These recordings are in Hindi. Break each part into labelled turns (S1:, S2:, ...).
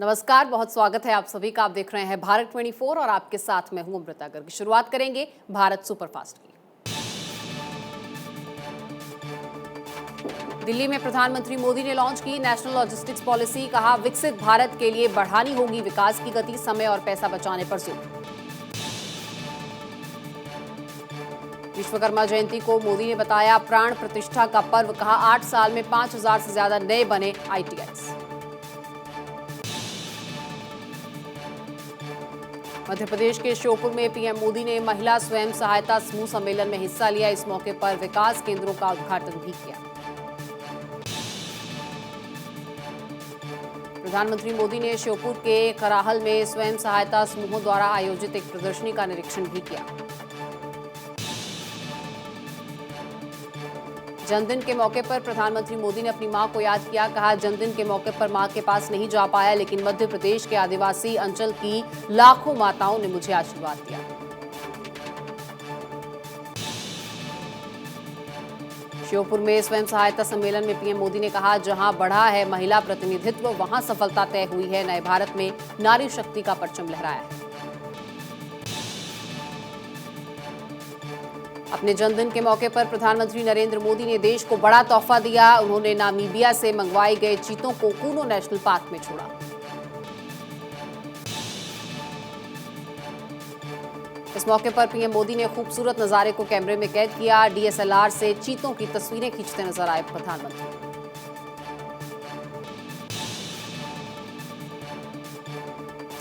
S1: नमस्कार, बहुत स्वागत है आप सभी का। आप देख रहे हैं भारत 24 और आपके साथ मैं हूं अमृता गर्ग। शुरुआत करेंगे भारत सुपरफास्ट की। दिल्ली में प्रधानमंत्री मोदी ने लॉन्च की नेशनल लॉजिस्टिक्स पॉलिसी। कहा, विकसित भारत के लिए बढ़ानी होगी विकास की गति, समय और पैसा बचाने पर जोर। विश्वकर्मा जयंती को मोदी ने बताया प्राण प्रतिष्ठा का पर्व। कहा, 8 साल में 5000 से ज्यादा नए बने ITIs। मध्य प्रदेश के श्योपुर में पीएम मोदी ने महिला स्वयं सहायता समूह सम्मेलन में हिस्सा लिया। इस मौके पर विकास केंद्रों का उद्घाटन भी किया। प्रधानमंत्री मोदी ने श्योपुर के कराहल में स्वयं सहायता समूहों द्वारा आयोजित एक प्रदर्शनी का निरीक्षण भी किया। जन्मदिन के मौके पर प्रधानमंत्री मोदी ने अपनी मां को याद किया। कहा, जन्मदिन के मौके पर मां के पास नहीं जा पाया, लेकिन मध्य प्रदेश के आदिवासी अंचल की लाखों माताओं ने मुझे आशीर्वाद दिया। श्योपुर में स्वयं सहायता सम्मेलन में पीएम मोदी ने कहा, जहां बढ़ा है महिला प्रतिनिधित्व वहां सफलता तय हुई है। नए भारत में नारी शक्ति का परचम लहराया है। अपने जन्मदिन के मौके पर प्रधानमंत्री नरेंद्र मोदी ने देश को बड़ा तोहफा दिया। उन्होंने नामीबिया से मंगवाए गए चीतों को कूनो नेशनल पार्क में छोड़ा। इस मौके पर पीएम मोदी ने खूबसूरत नजारे को कैमरे में कैद किया। DSLR से चीतों की तस्वीरें खींचते नजर आए प्रधानमंत्री।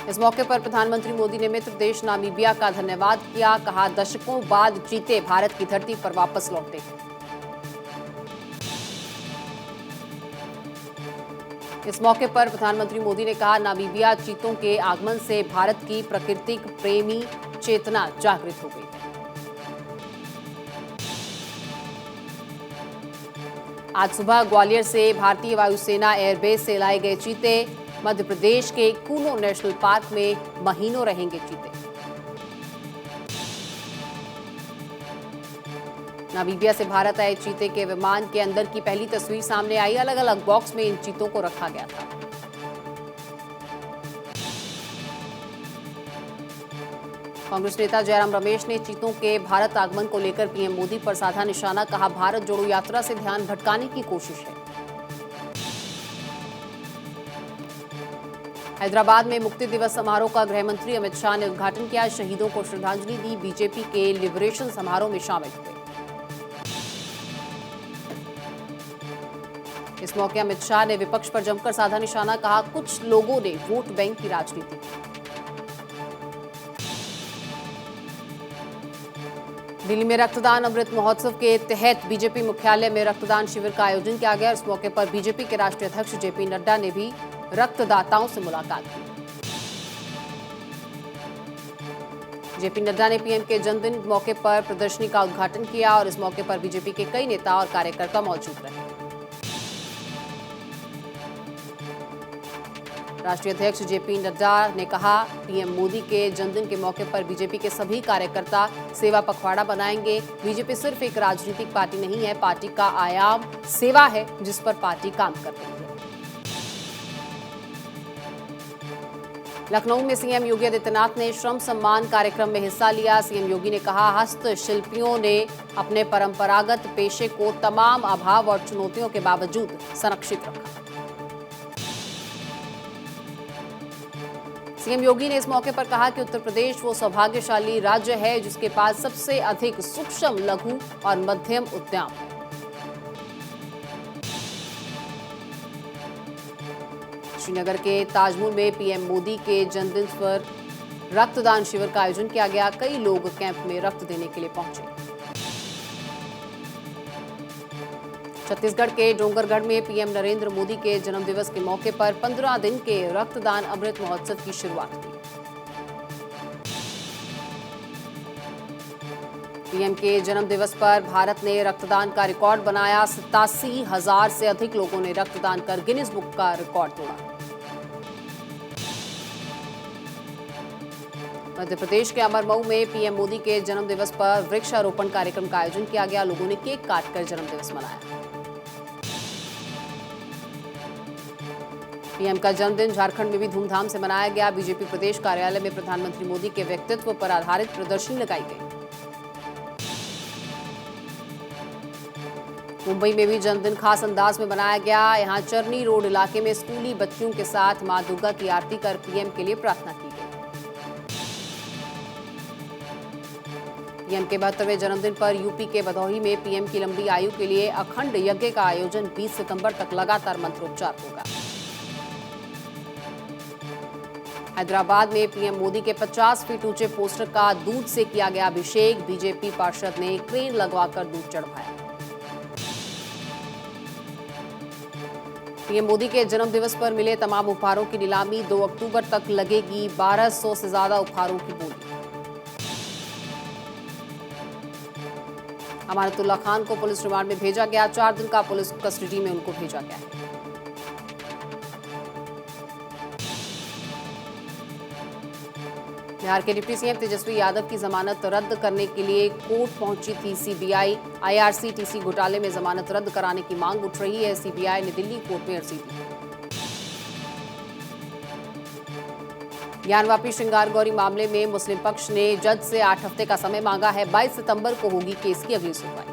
S1: इस मौके पर प्रधानमंत्री मोदी ने मित्र देश नामीबिया का धन्यवाद किया। कहा, दशकों बाद चीते भारत की धरती पर वापस लौटे। इस मौके पर प्रधानमंत्री मोदी ने कहा, नामीबिया चीतों के आगमन से भारत की प्राकृतिक प्रेमी चेतना जागृत हो गई है। आज सुबह ग्वालियर से भारतीय वायुसेना एयरबेस से लाए गए चीते मध्य प्रदेश के कूनो नेशनल पार्क में महीनों रहेंगे चीते। नामीबिया से भारत आए चीते के विमान के अंदर की पहली तस्वीर सामने आई। अलग अलग बॉक्स में इन चीतों को रखा गया था। कांग्रेस नेता जयराम रमेश ने चीतों के भारत आगमन को लेकर पीएम मोदी पर साधा निशाना। कहा, भारत जोड़ो यात्रा से ध्यान भटकाने की कोशिश है। हैदराबाद में मुक्ति दिवस समारोह का गृह मंत्री अमित शाह ने उद्घाटन किया। शहीदों को श्रद्धांजलि दी। बीजेपी के लिबरेशन समारोह में शामिल हुए। इस मौके अमित शाह ने विपक्ष पर जमकर साधा निशाना। कहा, कुछ लोगों ने वोट बैंक की राजनीति की। दिल्ली में रक्तदान अमृत महोत्सव के तहत बीजेपी मुख्यालय में रक्तदान शिविर का आयोजन किया गया। इस मौके पर बीजेपी के राष्ट्रीय अध्यक्ष JP नड्डा ने भी रक्तदाताओं से मुलाकात की। JP नड्डा ने पीएम के जन्मदिन मौके पर प्रदर्शनी का उद्घाटन किया और इस मौके पर बीजेपी के कई नेता और कार्यकर्ता मौजूद रहे। राष्ट्रीय अध्यक्ष JP नड्डा ने कहा, पीएम मोदी के जन्मदिन के मौके पर बीजेपी के सभी कार्यकर्ता सेवा पखवाड़ा बनाएंगे। बीजेपी सिर्फ एक राजनीतिक पार्टी नहीं है, पार्टी का आयाम सेवा है, जिस पर पार्टी काम कर रही है। लखनऊ में सीएम योगी आदित्यनाथ ने श्रम सम्मान कार्यक्रम में हिस्सा लिया। सीएम योगी ने कहा, हस्तशिल्पियों ने अपने परंपरागत पेशे को तमाम अभाव और चुनौतियों के बावजूद संरक्षित रखा। सीएम योगी ने इस मौके पर कहा कि उत्तर प्रदेश वो सौभाग्यशाली राज्य है जिसके पास सबसे अधिक सूक्ष्म, लघु और मध्यम उद्यम है। श्रीनगर के ताजमहल में पीएम मोदी के जन्मदिन पर रक्तदान शिविर का आयोजन किया गया। कई लोग कैंप में रक्त देने के लिए पहुंचे। छत्तीसगढ़ के डोंगरगढ़ में पीएम नरेंद्र मोदी के जन्मदिवस के मौके पर 15 दिन के रक्तदान अमृत महोत्सव की शुरुआत हुई। पीएम के जन्मदिवस पर भारत ने रक्तदान का रिकॉर्ड बनाया। 87,000 से अधिक लोगों ने रक्तदान कर गिनीज बुक का रिकॉर्ड तोड़ा। मध्य प्रदेश के अमरमऊ में पीएम मोदी के जन्मदिवस पर वृक्षारोपण कार्यक्रम का आयोजन किया गया। लोगों ने केक काटकर जन्मदिवस मनाया। पीएम का जन्मदिन झारखंड में भी धूमधाम से मनाया गया। बीजेपी प्रदेश कार्यालय में प्रधानमंत्री मोदी के व्यक्तित्व पर आधारित प्रदर्शनी लगाई गई। मुंबई में भी जन्मदिन खास अंदाज में मनाया गया। यहां चरनी रोड इलाके में स्कूली बच्चियों के साथ मां दुर्गा की आरती कर पीएम के लिए प्रार्थना की गई। पीएम के 72वें जन्मदिन पर यूपी के भदोही में पीएम की लंबी आयु के लिए अखंड यज्ञ का आयोजन 20 सितंबर तक लगातार मंत्रोच्चार होगा। हैदराबाद में पीएम मोदी के 50 फीट ऊंचे पोस्टर का दूध से किया गया अभिषेक। बीजेपी पार्षद ने क्रेन लगवाकर दूध चढ़वाया। पीएम मोदी के जन्म दिवस पर मिले तमाम उपहारों की नीलामी 2 अक्टूबर तक लगेगी। 1200 से ज्यादा उपहारों की बोली। अमानतुल्लाह खान को पुलिस रिमांड में भेजा गया। 4 दिन का पुलिस कस्टडी में उनको भेजा गया है। बिहार के डिप्टी सीएम तेजस्वी यादव की जमानत रद्द करने के लिए कोर्ट पहुंची थी सीबीआई। आईआरसीटीसी घोटाले में जमानत रद्द कराने की मांग उठ रही है। सीबीआई ने दिल्ली कोर्ट में अर्जी दी। ज्ञानवापी श्रृंगार गौरी मामले में मुस्लिम पक्ष ने जज से 8 हफ्ते का समय मांगा है। 22 सितंबर को होगी केस की अगली सुनवाई।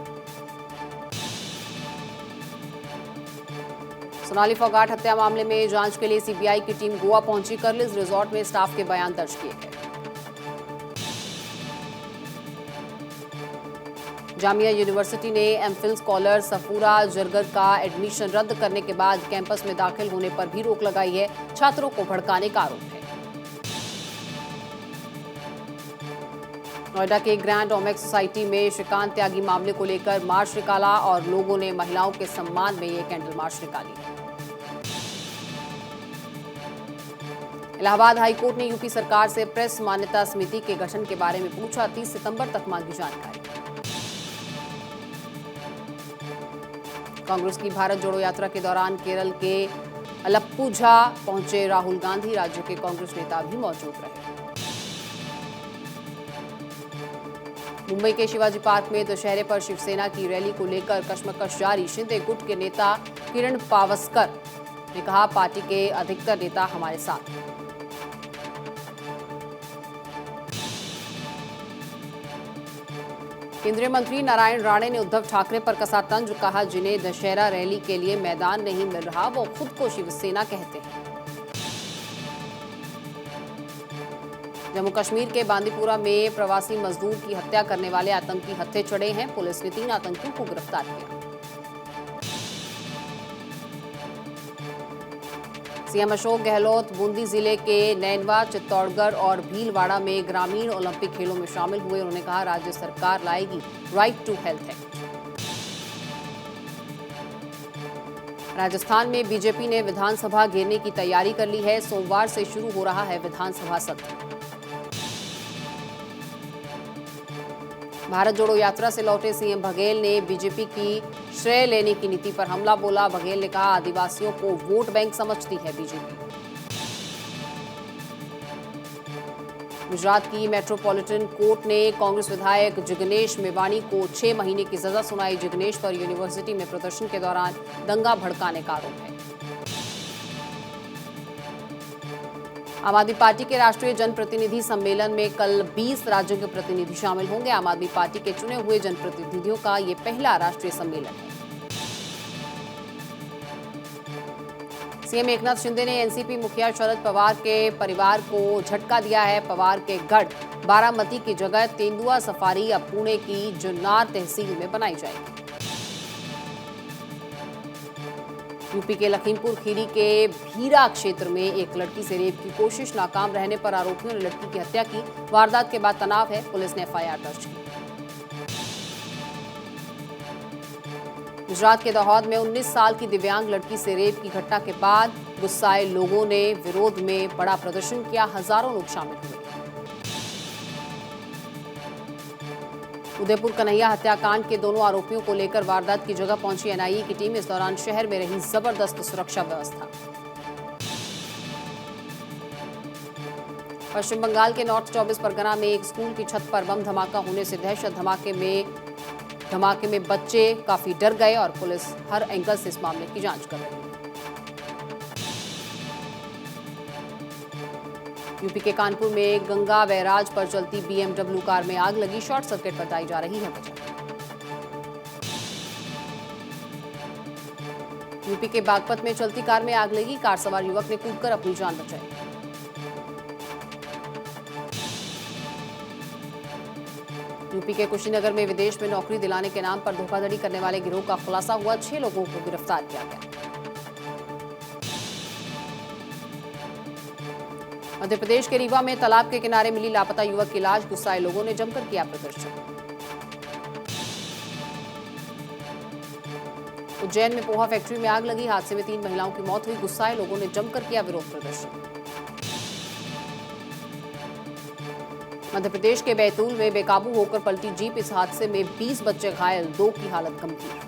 S1: सोनाली फोगाट हत्या मामले में जांच के लिए सीबीआई की टीम गोवा पहुंची। कर्लिस रिजॉर्ट में स्टाफ के बयान दर्ज किए गए। जामिया यूनिवर्सिटी ने एमफिल स्कॉलर सफूरा जरगर का एडमिशन रद्द करने के बाद कैंपस में दाखिल होने पर भी रोक लगाई है। छात्रों को भड़काने का आरोप है। नोएडा के ग्रैंड ओमेक्स सोसाइटी में श्रीकांत त्यागी मामले को लेकर मार्च निकाला और लोगों ने महिलाओं के सम्मान में ये कैंडल मार्च निकाली। इलाहाबाद हाईकोर्ट ने यूपी सरकार से प्रेस मान्यता समिति के गठन के बारे में पूछा। 30 सितंबर तक मांगी जानकारी। कांग्रेस की भारत जोड़ो यात्रा के दौरान केरल के अलप्पुझा पहुंचे राहुल गांधी। राज्य के कांग्रेस नेता भी मौजूद रहे। मुंबई के शिवाजी पार्क में दशहरे पर शिवसेना की रैली को लेकर कशमकश जारी। शिंदे गुट के नेता किरण पावस्कर ने कहा, पार्टी के अधिकतर नेता हमारे साथ हैं। केंद्रीय मंत्री नारायण राणे ने उद्धव ठाकरे पर कसा तंज। कहा, जिन्हें दशहरा रैली के लिए मैदान नहीं मिल रहा वो खुद को शिवसेना कहते हैं। जम्मू कश्मीर के बांदीपुरा में प्रवासी मजदूर की हत्या करने वाले आतंकी हत्थे चढ़े हैं। पुलिस ने 3 आतंकियों को गिरफ्तार किया। सीएम अशोक गहलोत बूंदी जिले के नैनवा, चित्तौड़गढ़ और भीलवाड़ा में ग्रामीण ओलंपिक खेलों में शामिल हुए। उन्होंने कहा, राज्य सरकार लाएगी right to health act. Rajasthan में बीजेपी ने विधानसभा घेरने की तैयारी कर ली है। सोमवार से शुरू हो रहा है विधानसभा सत्र। भारत जोड़ो यात्रा से लौटे सीएम बघेल ने बीजेपी की श्रेय लेने की नीति पर हमला बोला। बघेल ने कहा, आदिवासियों को वोट बैंक समझती है बीजेपी। गुजरात की मेट्रोपॉलिटन कोर्ट ने कांग्रेस विधायक जिग्नेश मेवाणी को 6 महीने की सजा सुनाई। जिग्नेश पर यूनिवर्सिटी में प्रदर्शन के दौरान दंगा भड़काने का आरोप है। आम आदमी पार्टी के राष्ट्रीय जनप्रतिनिधि सम्मेलन में कल 20 राज्यों के प्रतिनिधि शामिल होंगे। आम आदमी पार्टी के चुने हुए जनप्रतिनिधियों का ये पहला राष्ट्रीय सम्मेलन है। सीएम एकनाथ शिंदे ने एनसीपी मुखिया शरद पवार के परिवार को झटका दिया है। पवार के गढ़ बारामती की जगह तेंदुआ सफारी अब पुणे की जुन्नार तहसील में बनाई जाएगी। यूपी के लखीमपुर खीरी के भीरा क्षेत्र में एक लड़की से रेप की कोशिश नाकाम रहने पर आरोपियों ने लड़की की हत्या की। वारदात के बाद तनाव है, पुलिस ने एफआईआर दर्ज की। गुजरात के दाहोद में 19 साल की दिव्यांग लड़की से रेप की घटना के बाद गुस्साए लोगों ने विरोध में बड़ा प्रदर्शन किया। हजारों लोग शामिल हुए। उदयपुर कन्हैया हत्याकांड के दोनों आरोपियों को लेकर वारदात की जगह पहुंची एनआईए की टीम। इस दौरान शहर में रही जबरदस्त सुरक्षा व्यवस्था। पश्चिम बंगाल के नॉर्थ 24 परगना में एक स्कूल की छत पर बम धमाका होने से दहशत। धमाके में बच्चे काफी डर गए और पुलिस हर एंगल से इस मामले की जांच कर रही है। यूपी के कानपुर में गंगा बैराज पर चलती BMW कार में आग लगी, शॉर्ट सर्किट बताई जा रही है वजह। यूपी के बागपत में चलती कार में आग लगी, कार सवार युवक ने कूदकर अपनी जान बचाई। यूपी के कुशीनगर में विदेश में नौकरी दिलाने के नाम पर धोखाधड़ी करने वाले गिरोह का खुलासा हुआ, 6 लोगों को गिरफ्तार किया गया। मध्य प्रदेश के रीवा में तालाब के किनारे मिली लापता युवक की लाश, गुस्साए लोगों ने जमकर किया प्रदर्शन। उज्जैन में पोहा फैक्ट्री में आग लगी, हादसे में 3 महिलाओं की मौत हुई, गुस्साए लोगों ने जमकर किया विरोध प्रदर्शन। मध्य प्रदेश के बैतूल में बेकाबू होकर पलटी जीप, इस हादसे में 20 बच्चे घायल, 2 की हालत गंभीर।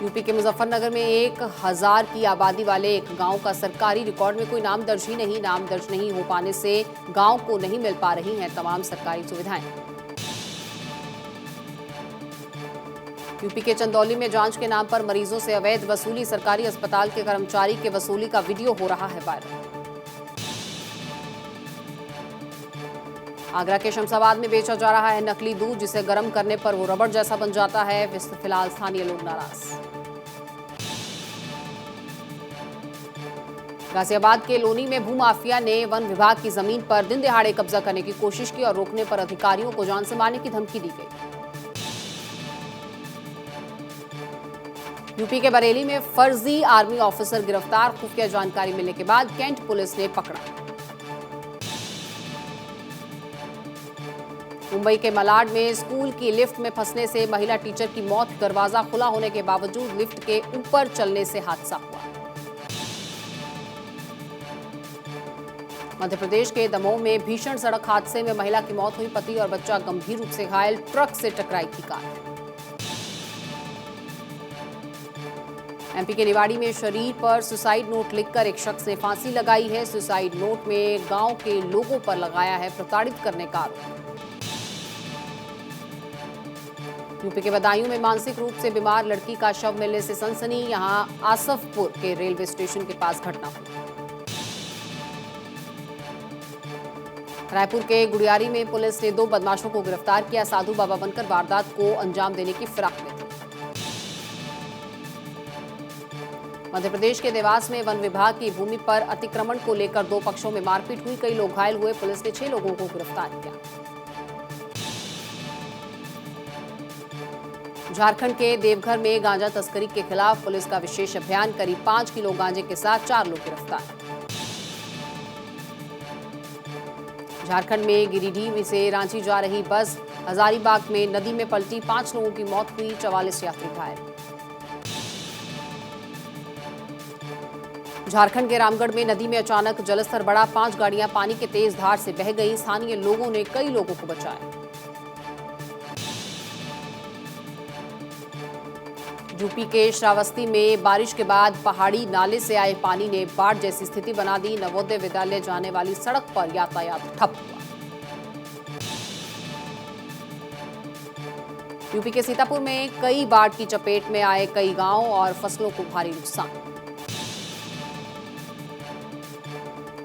S1: यूपी के मुजफ्फरनगर में 1000 की आबादी वाले एक गांव का सरकारी रिकॉर्ड में कोई नाम दर्ज नहीं हो पाने से गांव को नहीं मिल पा रही हैं तमाम सरकारी सुविधाएं। यूपी के चंदौली में जांच के नाम पर मरीजों से अवैध वसूली, सरकारी अस्पताल के कर्मचारी के वसूली का वीडियो हो रहा है वायरल। आगरा के शमशाबाद में बेचा जा रहा है नकली दूध, जिसे गर्म करने पर वो रबड़ जैसा बन जाता है, फिलहाल स्थानीय लोग नाराज। गाजियाबाद के लोनी में भूमाफिया ने वन विभाग की जमीन पर दिन दहाड़े कब्जा करने की कोशिश की और रोकने पर अधिकारियों को जान से मारने की धमकी दी गई। यूपी के बरेली में फर्जी आर्मी ऑफिसर गिरफ्तार, खुफिया जानकारी मिलने के बाद कैंट पुलिस ने पकड़ा। मुंबई के मलाड में स्कूल की लिफ्ट में फंसने से महिला टीचर की मौत, दरवाजा खुला होने के बावजूद लिफ्ट के ऊपर चलने से हादसा हुआ। मध्य प्रदेश के दमोह में भीषण सड़क हादसे में महिला की मौत हुई, पति और बच्चा गंभीर रूप से घायल, ट्रक से टकराई थी कार। एमपी के निवाड़ी में शरीर पर सुसाइड नोट लिखकर एक शख्स ने फांसी लगाई है। सुसाइड नोट में गांव के लोगों पर लगाया है प्रताड़ित करने का आरोप। यूपी के बदायूं में मानसिक रूप से बीमार लड़की का शव मिलने से सनसनी, यहां आसफपुर के रेलवे स्टेशन के पास घटना हुई। रायपुर के गुड़ियारी में पुलिस ने 2 बदमाशों को गिरफ्तार किया, साधु बाबा बनकर वारदात को अंजाम देने की फिराक में थे। मध्य प्रदेश के देवास में वन विभाग की भूमि पर अतिक्रमण को लेकर 2 पक्षों में मारपीट हुई, कई लोग घायल हुए, पुलिस ने 6 लोगों को गिरफ्तार किया। झारखंड के देवघर में गांजा तस्करी के खिलाफ पुलिस का विशेष अभियान, करीब 5 किलो गांजे के साथ 4 लोग गिरफ्तार। झारखंड में गिरिडीह से रांची जा रही बस हजारीबाग में नदी में पलटी, 5 लोगों की मौत हुई, 44 यात्री घायल। झारखंड के रामगढ़ में नदी में अचानक जलस्तर बढ़ा, 5 गाड़ियां पानी के तेज धार से बह गई, स्थानीय लोगों ने कई लोगों को बचाया। यूपी के श्रावस्ती में बारिश के बाद पहाड़ी नाले से आए पानी ने बाढ़ जैसी स्थिति बना दी, नवोदय विद्यालय जाने वाली सड़क पर यातायात ठप हुआ। यूपी के सीतापुर में कई बाढ़ की चपेट में आए कई गांव और फसलों को भारी नुकसान।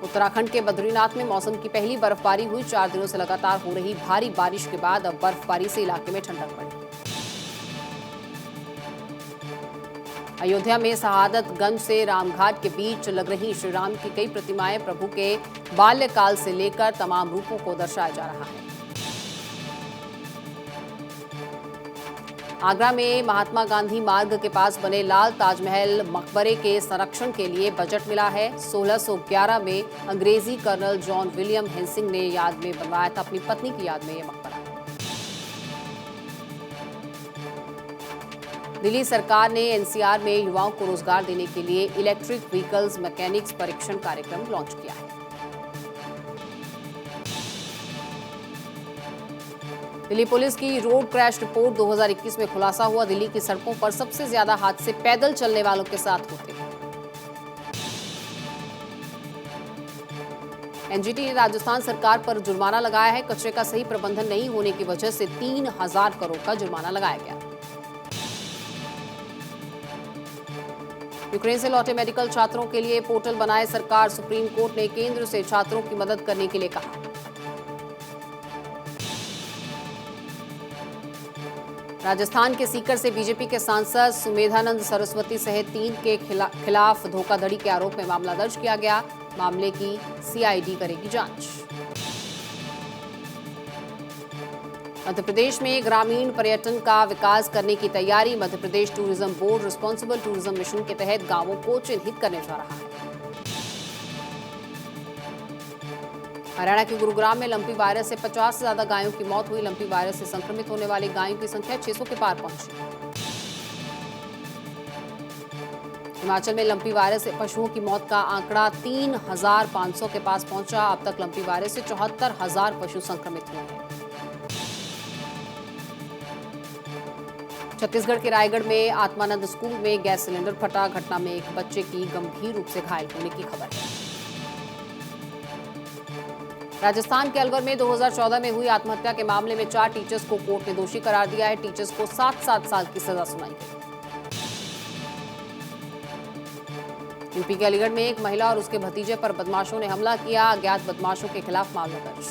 S1: उत्तराखंड के बद्रीनाथ में मौसम की पहली बर्फबारी हुई, 4 दिनों से लगातार हो रही भारी बारिश के बाद अब बर्फबारी से इलाके में ठंडक पड़ी। अयोध्या में शहादतगंज से रामघाट के बीच लग रही श्री राम की कई प्रतिमाएं प्रभु के बाल्यकाल से लेकर तमाम रूपों को दर्शाया जा रहा है। आगरा में महात्मा गांधी मार्ग के पास बने लाल ताजमहल मकबरे के संरक्षण के लिए बजट मिला है। 1611 में अंग्रेजी कर्नल जॉन विलियम हेंसिंग ने याद में बनवाया था, अपनी पत्नी की याद में यह मकबरा। दिल्ली सरकार ने एनसीआर में युवाओं को रोजगार देने के लिए इलेक्ट्रिक व्हीकल्स मैकेनिक्स परीक्षण कार्यक्रम लॉन्च किया है। दिल्ली पुलिस की रोड क्रैश रिपोर्ट 2021 में खुलासा हुआ, दिल्ली की सड़कों पर सबसे ज्यादा हादसे पैदल चलने वालों के साथ होते हैं। एनजीटी ने राजस्थान सरकार पर जुर्माना लगाया है, कचरे का सही प्रबंधन नहीं होने की वजह से 3000 करोड़ का जुर्माना लगाया गया। यूक्रेन से लौटे मेडिकल छात्रों के लिए पोर्टल बनाए सरकार, सुप्रीम कोर्ट ने केंद्र से छात्रों की मदद करने के लिए कहा। राजस्थान के सीकर से बीजेपी के सांसद सुमेधानंद सरस्वती सहित 3 के खिलाफ धोखाधड़ी के आरोप में मामला दर्ज किया गया। मामले की सीआईडी करेगी जांच। मध्य प्रदेश में ग्रामीण पर्यटन का विकास करने की तैयारी। Madhya Pradesh tourism board responsible tourism mission के तहत गांवों को चिन्हित करने जा रहा है। हरियाणा के गुरुग्राम में लंपी वायरस से 50 से ज्यादा गायों की मौत हुई। लंपी वायरस से संक्रमित होने वाली गायों की संख्या 600 के पार पहुंची। हिमाचल में लंपी वायरस से पशुओं की मौत का आंकड़ा 3,500 के पास पहुंचा। अब तक लंपी वायरस से 74,000 पशु संक्रमित हुए हैं। छत्तीसगढ़ के रायगढ़ में आत्मानंद स्कूल में गैस सिलेंडर फटा। घटना में एक बच्चे की गंभीर रूप से घायल होने की खबर है। राजस्थान के अलवर में 2014 में हुई आत्महत्या के मामले में 4 टीचर्स को कोर्ट ने दोषी करार दिया है। टीचर्स को 7-7 साल की सजा सुनाई गई। यूपी के अलीगढ़ में एक महिला और उसके भतीजे पर बदमाशों ने हमला किया। अज्ञात बदमाशों के खिलाफ मामला दर्ज।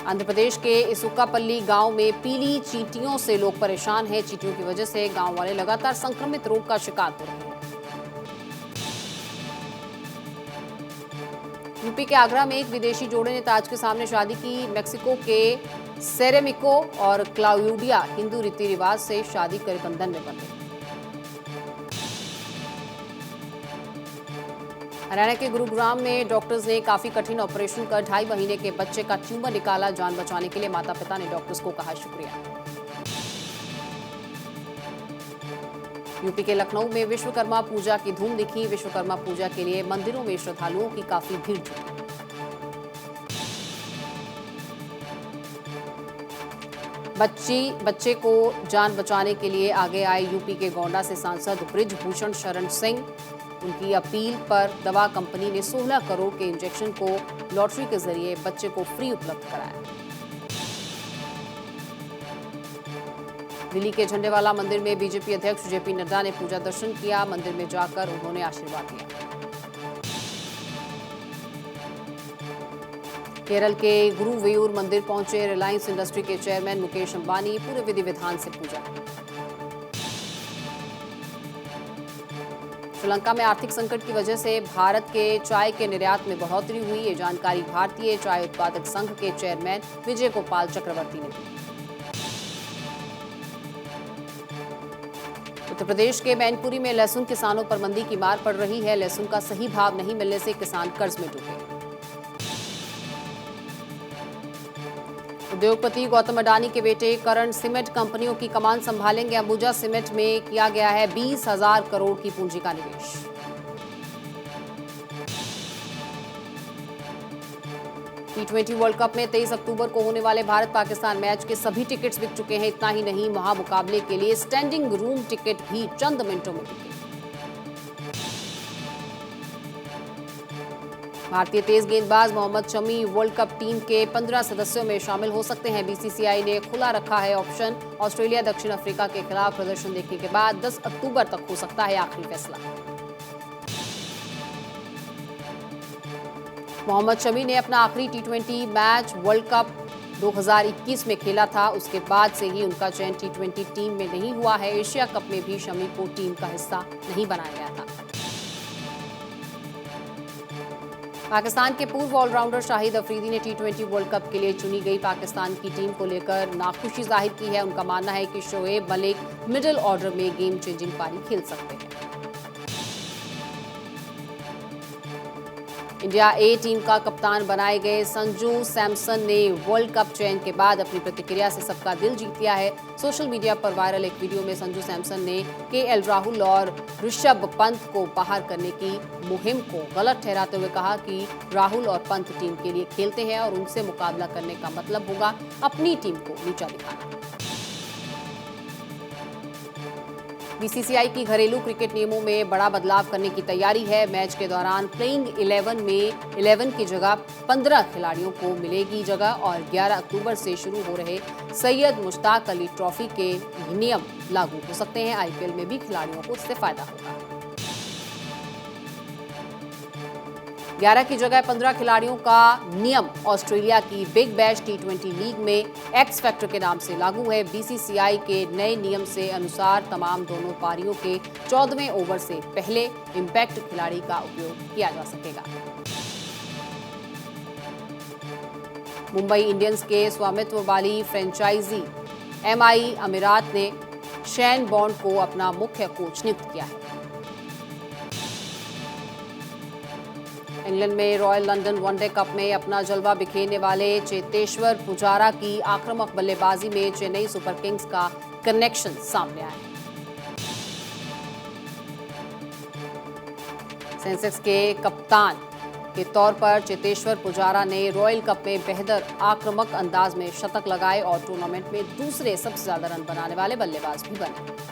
S1: आंध्र प्रदेश के इसुकापल्ली गांव में पीली चींटियों से लोग परेशान हैं। चींटियों की वजह से गांव वाले लगातार संक्रमित रोग का शिकार हो रहे हैं। यूपी के आगरा में एक विदेशी जोड़े ने ताज के सामने शादी की। मेक्सिको के सेरेमिको और क्लाउडिया हिंदू रीति रिवाज से शादी कर बंधन में बंधे। हरियाणा के गुरुग्राम में डॉक्टर्स ने काफी कठिन ऑपरेशन कर 2.5 महीने के बच्चे का ट्यूमर निकाला। जान बचाने के लिए माता पिता ने डॉक्टर्स को कहा शुक्रिया। यूपी के लखनऊ में विश्वकर्मा पूजा की धूम दिखी। विश्वकर्मा पूजा के लिए मंदिरों में श्रद्धालुओं की काफी भीड़ जुटी। बच्चे को जान बचाने के लिए आगे आए यूपी के गोंडा से सांसद बृजभूषण शरण सिंह। उनकी अपील पर दवा कंपनी ने 16 करोड़ के इंजेक्शन को लॉटरी के जरिए बच्चे को फ्री उपलब्ध कराया। दिल्ली के झंडेवाला मंदिर में बीजेपी अध्यक्ष जेपी नड्डा ने पूजा दर्शन किया। मंदिर में जाकर उन्होंने आशीर्वाद लिया। केरल के गुरुवेयूर मंदिर पहुंचे रिलायंस इंडस्ट्री के चेयरमैन मुकेश अंबानी। पूरे विधि विधान से पूजा। श्रीलंका में आर्थिक संकट की वजह से भारत के चाय के निर्यात में बढ़ोतरी हुई। ये जानकारी भारतीय चाय उत्पादक संघ के चेयरमैन विजय गोपाल चक्रवर्ती ने दी। उत्तर प्रदेश के मैनपुरी में लहसुन किसानों पर मंदी की मार पड़ रही है। लहसुन का सही भाव नहीं मिलने से किसान कर्ज में डूबे। उद्योगपति गौतम अडानी के बेटे करण सीमेंट कंपनियों की कमान संभालेंगे। अंबुजा सीमेंट में किया गया है 20,000 करोड़ की पूंजी का निवेश। T20 वर्ल्ड कप में 23 अक्टूबर को होने वाले भारत पाकिस्तान मैच के सभी टिकट्स बिक चुके हैं। इतना ही नहीं, महामुकाबले के लिए स्टैंडिंग रूम टिकट भी चंद मिनटों में बिके। भारतीय तेज गेंदबाज Mohammed Shami world cup team के 15 सदस्यों में शामिल हो सकते हैं। बीसीसीआई ने खुला रखा है ऑप्शन। ऑस्ट्रेलिया दक्षिण अफ्रीका के खिलाफ प्रदर्शन देखने के बाद 10 अक्टूबर तक हो सकता है आखिरी फैसला। मोहम्मद शमी ने अपना आखिरी T20 मैच वर्ल्ड कप 2021 में खेला था। उसके बाद से ही उनका चयन T20 टीम में नहीं हुआ है। एशिया कप में भी शमी को टीम का हिस्सा नहीं बनाया गया था। पाकिस्तान के पूर्व ऑलराउंडर शाहिद अफरीदी ने T20 वर्ल्ड कप के लिए चुनी गई पाकिस्तान की टीम को लेकर नाखुशी जाहिर की है। उनका मानना है कि शोएब मलिक मिडिल ऑर्डर में गेम चेंजिंग पारी खेल सकते हैं। इंडिया ए टीम का कप्तान बनाए गए संजू सैमसन ने वर्ल्ड कप चयन के बाद अपनी प्रतिक्रिया से सबका दिल जीत लिया है। सोशल मीडिया पर वायरल एक वीडियो में संजू सैमसन ने केएल राहुल और ऋषभ पंत को बाहर करने की मुहिम को गलत ठहराते हुए कहा कि राहुल और पंत टीम के लिए खेलते हैं और उनसे मुकाबला करने का मतलब होगा अपनी टीम को नीचा दिखाना। बीसीसीआई की घरेलू क्रिकेट नियमों में बड़ा बदलाव करने की तैयारी है। मैच के दौरान प्लेइंग 11 में 11 की जगह 15 खिलाड़ियों को मिलेगी जगह और 11 अक्टूबर से शुरू हो रहे सैयद मुश्ताक अली ट्रॉफी के नियम लागू हो सकते हैं। आईपीएल में भी खिलाड़ियों को इससे फायदा होगा। 11 की जगह 15 खिलाड़ियों का नियम ऑस्ट्रेलिया की बिग बैश टी20 लीग में एक्स फैक्टर के नाम से लागू है। बीसीसीआई के नए नियम से अनुसार तमाम दोनों पारियों के 14वें ओवर से पहले इंपैक्ट खिलाड़ी का उपयोग किया जा सकेगा। मुंबई इंडियंस के स्वामित्व वाली फ्रेंचाइजी एमआई अमीरात ने शेन बॉन्ड को अपना मुख्य कोच नियुक्त किया है। इंग्लैंड में रॉयल लंदन वनडे कप में अपना जलवा बिखेरने वाले चेतेश्वर पुजारा की आक्रामक बल्लेबाजी में चेन्नई सुपर किंग्स का कनेक्शन सामने आया। सेंसेक्स के कप्तान के तौर पर चेतेश्वर पुजारा ने रॉयल कप में बेहतर आक्रामक अंदाज में शतक लगाए और टूर्नामेंट में दूसरे सबसे ज्यादा रन बनाने वाले बल्लेबाज भी बने।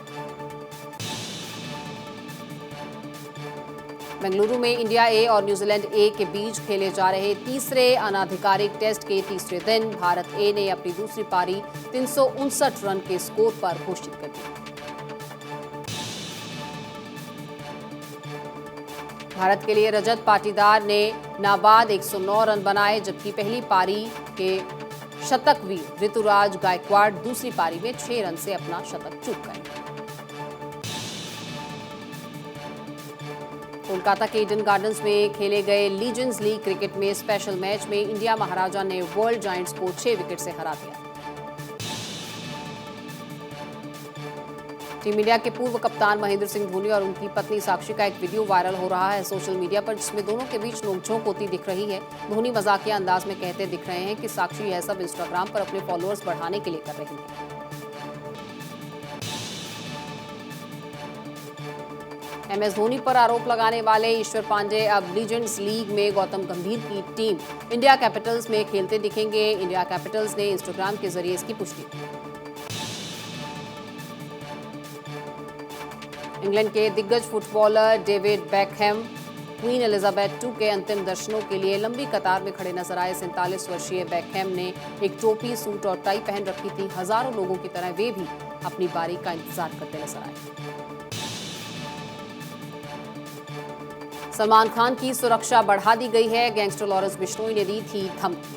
S1: बेंगलुरु में इंडिया ए और न्यूजीलैंड ए के बीच खेले जा रहे तीसरे अनाधिकारिक टेस्ट के तीसरे दिन भारत ए ने अपनी दूसरी पारी 359 रन के स्कोर पर घोषित कर दी। भारत के लिए रजत पाटीदार ने नाबाद 109 रन बनाए, जबकि पहली पारी के शतकवीर ऋतुराज गायकवाड़ दूसरी पारी में 6 रन से अपना शतक चूक गए। कोलकाता के ईडन गार्डन्स में खेले गए लीजेंड्स लीग क्रिकेट में स्पेशल मैच में इंडिया महाराजा ने वर्ल्ड जायंट्स को 6 विकेट से हरा दिया। टीम इंडिया के पूर्व कप्तान महेंद्र सिंह धोनी और उनकी पत्नी साक्षी का एक वीडियो वायरल हो रहा है सोशल मीडिया पर, जिसमें दोनों के बीच नोकझोंक होती दिख रही है। धोनी मजाकिया अंदाज में कहते दिख रहे हैं कि साक्षी यह सब इंस्टाग्राम पर अपने फॉलोअर्स बढ़ाने के लिए कर रही है। एमएस धोनी पर आरोप लगाने वाले ईश्वर पांडे अब लीजेंड्स लीग में गौतम गंभीर की टीम इंडिया कैपिटल्स में खेलते दिखेंगे। इंडिया कैपिटल्स ने इंस्टाग्राम के जरिए इसकी पुष्टि की। इंग्लैंड के दिग्गज footballer David Beckham queen Elizabeth II के अंतिम दर्शनों के लिए लंबी कतार में खड़े नजर आए। 47 वर्षीय बेकहैम ने एक टोपी, सूट और टाई पहन रखी थी। हजारों लोगों की तरह वे भी अपनी बारी का इंतजार करते नजर आए। सलमान खान की सुरक्षा बढ़ा दी गई है। गैंगस्टर लॉरेंस बिश्नोई ने दी थी धमकी।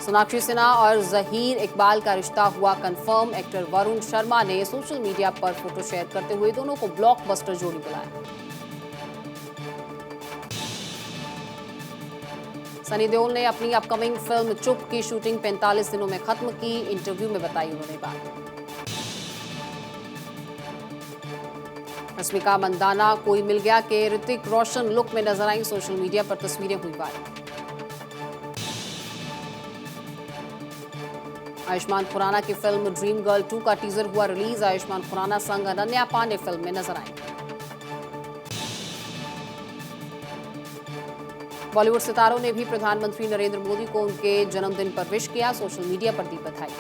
S1: सोनाक्षी सिन्हा और जहीर इकबाल का रिश्ता हुआ कंफर्म। एक्टर वरुण शर्मा ने सोशल मीडिया पर फोटो शेयर करते हुए दोनों को ब्लॉकबस्टर जोड़ी बुलाया। सनी देओल ने अपनी अपकमिंग फिल्म चुप की शूटिंग 45 दिनों में खत्म की। इंटरव्यू में बताई उन्होंने बात। रश्मिका मंदाना कोई मिल गया के ऋतिक रोशन लुक में नजर आई। सोशल मीडिया पर तस्वीरें हुई वायरल। आयुष्मान खुराना की फिल्म ड्रीम गर्ल 2 का टीजर हुआ रिलीज। आयुष्मान खुराना संग अनन्या पांडे फिल्म में नजर आई। बॉलीवुड सितारों ने भी प्रधानमंत्री नरेंद्र मोदी को उनके जन्मदिन पर विश किया। सोशल मीडिया पर दी बधाई।